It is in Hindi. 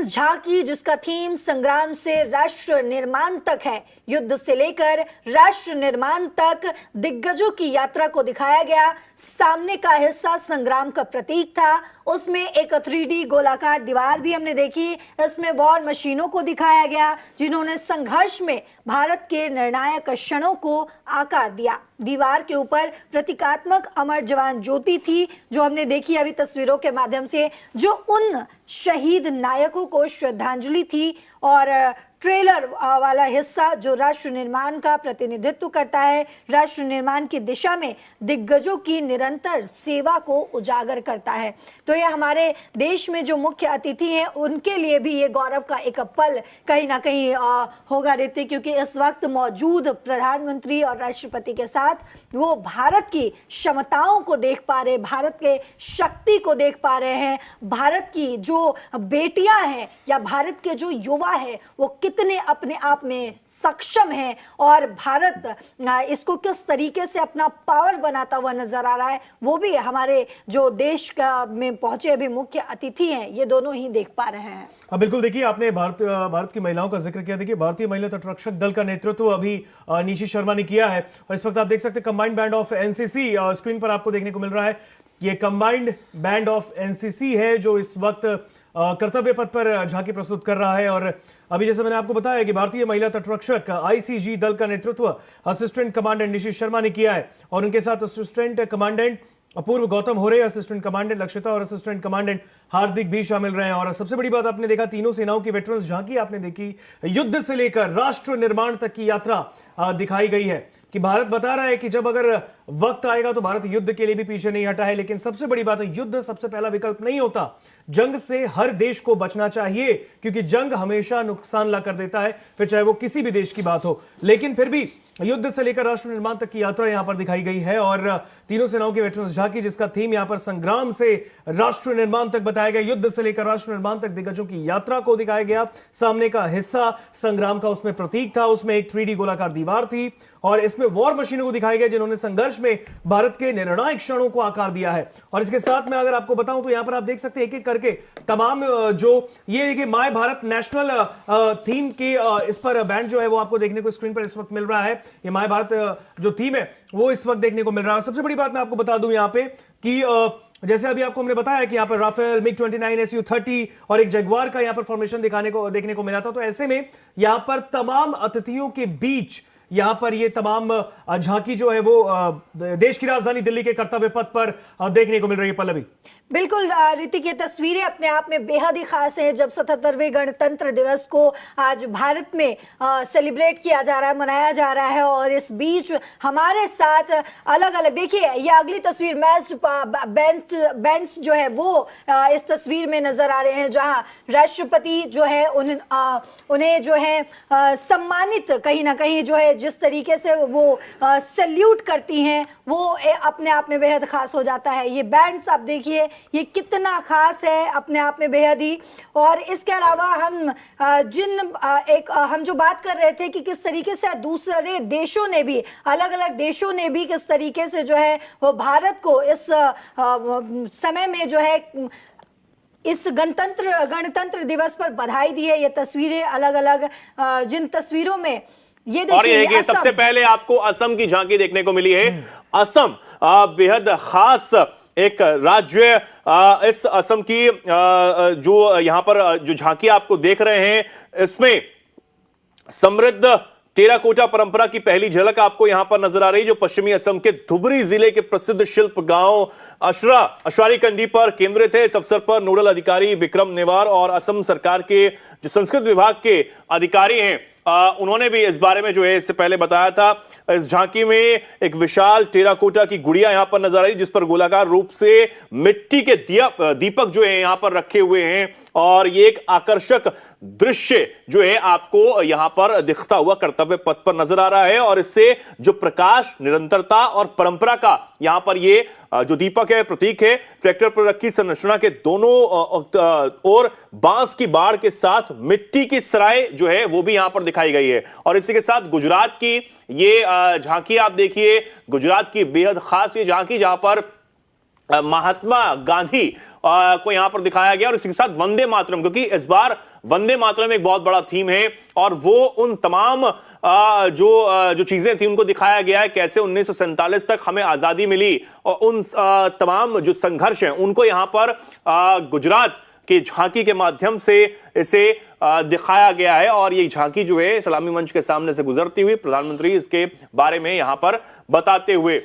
झांकी जिसका थीम संग्राम से राष्ट्र निर्माण तक है। युद्ध से लेकर राष्ट्र निर्माण तक दिग्गजों की यात्रा को दिखाया गया। सामने का हिस्सा संग्राम का प्रतीक था, उसमें एक 3D गोलाकार दीवार भी हमने देखी। इसमें वॉर मशीनों को दिखाया गया जिन्होंने संघर्ष में भारत के निर्णायक क्षणों को आकार दिया। दीवार के ऊपर प्रतीकात्मक अमर जवान ज्योति थी जो हमने देखी अभी तस्वीरों के माध्यम से, जो उन शहीद नायकों को श्रद्धांजलि थी। और ट्रेलर वाला हिस्सा जो राष्ट्र निर्माण का प्रतिनिधित्व करता है, राष्ट्र निर्माण की दिशा में दिग्गजों की निरंतर सेवा को उजागर करता है। तो ये हमारे देश में जो मुख्य अतिथि हैं उनके लिए भी ये गौरव का एक पल कहीं ना कहीं होगा रीति, क्योंकि इस वक्त मौजूद प्रधानमंत्री और राष्ट्रपति के साथ वो भारत की क्षमताओं को देख पा रहे, भारत के शक्ति को देख पा रहे हैं, भारत की जो बेटियां हैं या भारत के जो युवा है वो कितने अपने आप में सक्षम है और भारत इसको किस तरीके से अपना पावर बनाता हुआ नजर आ रहा है, वो भी हमारे जो देश का में पहुंचे अभी मुख्य अतिथि हैं ये दोनों ही देख पा रहे हैं। बिल्कुल, देखिए आपने भारत की महिलाओं का जिक्र किया। देखिए भारतीय महिला तटरक्षक दल का नेतृत्व अभी निशी शर्मा ने किया है और इस वक्त आप देख सकते हैं combined band of NCC screen पर आपको देखने को मिल रहा है। ये कंबाइंड बैंड ऑफ एनसीसी है जो इस वक्त कर्तव्य पथ पर झांकी प्रस्तुत कर रहा है। और अभी जैसे मैंने आपको बताया कि भारतीय महिला तटरक्षक आईसीजी दल का नेतृत्व असिस्टेंट कमांडेंट निशी शर्मा ने किया है और उनके साथ असिस्टेंट कमांडेंट अपूर्व गौतम होरे, असिस्टेंट कमांडेंट लक्षिता और असिस्टेंट कमांडेंट हार्दिक भी शामिल रहे हैं। और सबसे बड़ी बात आपने देखा तीनों सेनाओं की वेटरन्स झांकी आपने देखी। युद्ध से लेकर राष्ट्र निर्माण तक की यात्रा दिखाई गई है कि भारत बता रहा है कि जब अगर वक्त आएगा तो भारत युद्ध के लिए भी पीछे नहीं हटा है। लेकिन सबसे बड़ी बात है युद्ध सबसे पहला विकल्प नहीं होता। जंग से हर देश को बचना चाहिए क्योंकि जंग हमेशा नुकसान ला कर देता है, फिर चाहे वो किसी भी देश की बात हो। लेकिन फिर भी युद्ध से लेकर राष्ट्र निर्माण तक की यात्रा यहां पर दिखाई गई है और तीनों सेनाओं की वेटरन्स झांकी जिसका थीम यहां पर संग्राम से राष्ट्र निर्माण तक बताया गया। युद्ध से लेकर राष्ट्र निर्माण तक दिग्गजों की यात्रा को दिखाया गया। सामने का हिस्सा संग्राम का उसमें प्रतीक था, उसमें एक 3D गोलाकार दीवार थी और इसमें वॉर मशीनों को दिखाया गया जिन्होंने संघर्ष में भारत के निर्णायक क्षणों को आकार दिया है। और इसके साथ में अगर आपको बताऊं तो यहां पर आप देख सकते हैं एक एक करके तमाम जो ये देखिए माय भारत नेशनल थीम की इस पर बैंड जो है वो आपको देखने को स्क्रीन पर इस वक्त मिल रहा है। ये माय भारत जो थीम है वो इस वक्त देखने को मिल रहा है। सबसे बड़ी बात मैं आपको बता दूं यहां पे कि जैसे अभी आपको हमने बताया कि यहां पर राफेल, MiG-29, Su-30 और एक जगुआर का यहां पर फॉर्मेशन देखने को मिला था। तो ऐसे में यहां पर तमाम अतिथियों के बीच यहां पर ये तमाम झांकी जो है वो देश की राजधानी दिल्ली के कर्तव्य पथ पर देखने को मिल रही है। पल्लवी, बिल्कुल ऋतिक, ये तस्वीरें अपने आप में बेहद ही खास है। जब 77वें गणतंत्र दिवस को आज भारत में सेलिब्रेट किया जा रहा है, मनाया जा रहा है और इस बीच हमारे साथ अलग अलग देखिए ये अगली तस्वीर मैच बैंड्स जो है वो इस तस्वीर में नजर आ रहे हैं जहां राष्ट्रपति जो है उन्हें जो है सम्मानित कहीं ना कहीं जो है जिस तरीके से वो सैल्यूट करती हैं वो अपने आप में बेहद खास हो जाता है। ये बैंड्स आप देखिए ये कितना खास है अपने आप में बेहद ही। और इसके अलावा हम हम जो बात कर रहे थे कि किस तरीके से दूसरे देशों ने भी अलग अलग देशों ने भी किस तरीके से जो है वो भारत को इस समय में जो है इस गणतंत्र दिवस पर बधाई दी है। ये तस्वीरें अलग अलग जिन तस्वीरों में ये देखिए सबसे पहले आपको असम की झांकी देखने को मिली है। असम बेहद खास एक राज्य, इस असम की जो यहां पर जो झांकी आपको देख रहे हैं इसमें समृद्ध टेराकोटा परंपरा की पहली झलक आपको यहां पर नजर आ रही है जो पश्चिमी असम के धुबरी जिले के प्रसिद्ध शिल्प गांव अश्वारी कंडी पर केंद्रित है। इस अवसर पर नोडल अधिकारी विक्रम नेवार और असम सरकार के जो संस्कृत विभाग के अधिकारी हैं उन्होंने भी इस बारे में जो है इससे पहले बताया था। इस झांकी में एक विशाल टेराकोटा की गुड़िया यहां पर नजर आ रही जिस पर गोलाकार रूप से मिट्टी के दीपक जो है यहां पर रखे हुए हैं और ये एक आकर्षक दृश्य जो है आपको यहां पर दिखता हुआ कर्तव्य पथ पर नजर आ रहा है। और इससे जो प्रकाश, निरंतरता और परंपरा का यहां पर ये जो दीपक है प्रतीक है। ट्रैक्टर पर रखी संरचना के दोनों और बांस की बाड़ के साथ मिट्टी की सराय जो है वो भी यहां पर दिखाई गई है। और इसी के साथ गुजरात की ये झांकी आप देखिए, गुजरात की बेहद खास ये झांकी जहां पर महात्मा गांधी को यहां पर दिखाया गया और इसके साथ वंदे मातरम, क्योंकि इस बार वंदे मातरम एक बहुत बड़ा थीम है और वो उन तमाम जो चीजें थी उनको दिखाया गया है, कैसे 1947 तक हमें आजादी मिली और उन तमाम जो संघर्ष हैं उनको यहां पर गुजरात की झांकी के माध्यम से इसे दिखाया गया है। और ये झांकी जो है सलामी मंच के सामने से गुजरती हुई प्रधानमंत्री इसके बारे में यहां पर बताते हुए